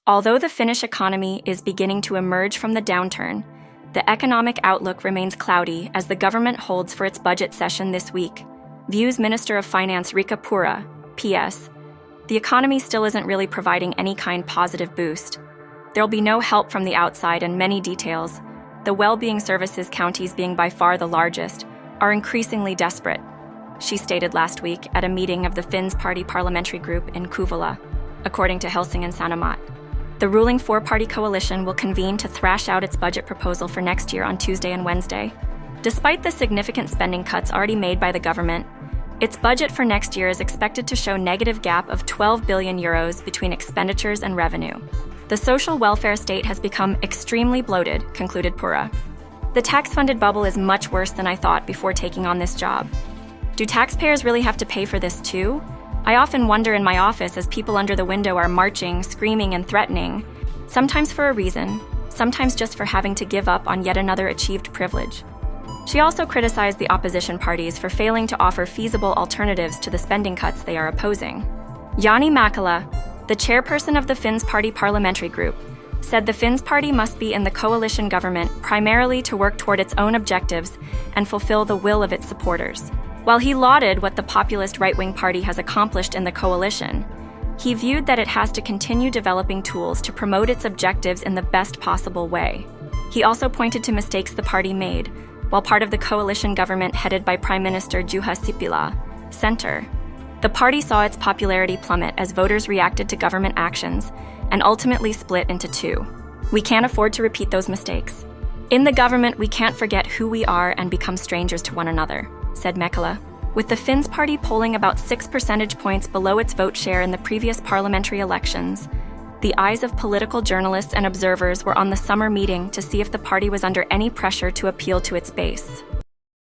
Although the Finnish economy is beginning to emerge from the downturn, the economic outlook remains cloudy as the government holds for its budget session this week. Views Minister of Finance Riikka Purra, PS. The economy still isn't really providing any kind positive boost. There'll be no help from the outside and many details. The well-being services counties being by far the largest are increasingly desperate, she stated last week at a meeting of the Finns Party parliamentary group in Kouvola, according to Helsingin Sanomat. The ruling four-party coalition will convene to thrash out its budget proposal for next year on Tuesday and Wednesday. Despite the significant spending cuts already made by the government, its budget for next year is expected to show negative gap of 12 billion euros between expenditures and revenue. The social welfare state has become extremely bloated, concluded Purra. The tax-funded bubble is much worse than I thought before taking on this job. Do taxpayers really have to pay for this too? I often wonder in my office as people under the window are marching, screaming, and threatening, sometimes for a reason, sometimes just for having to give up on yet another achieved privilege. She also criticized the opposition parties for failing to offer feasible alternatives to the spending cuts they are opposing. Jani Mäkelä, the chairperson of the Finns Party parliamentary group, said the Finns Party must be in the coalition government primarily to work toward its own objectives and fulfill the will of its supporters. While he lauded what the populist right-wing party has accomplished in the coalition, he viewed that it has to continue developing tools to promote its objectives in the best possible way. He also pointed to mistakes the party made while part of the coalition government headed by Prime Minister Juha Sipilä, Center. The party saw its popularity plummet as voters reacted to government actions and ultimately split into two. We can't afford to repeat those mistakes. In the government, we can't forget who we are and become strangers to one another, said Mäkelä. With the Finns Party polling about 6 percentage points below its vote share in the previous parliamentary elections, the eyes of political journalists and observers were on the summer meeting to see if the party was under any pressure to appeal to its base.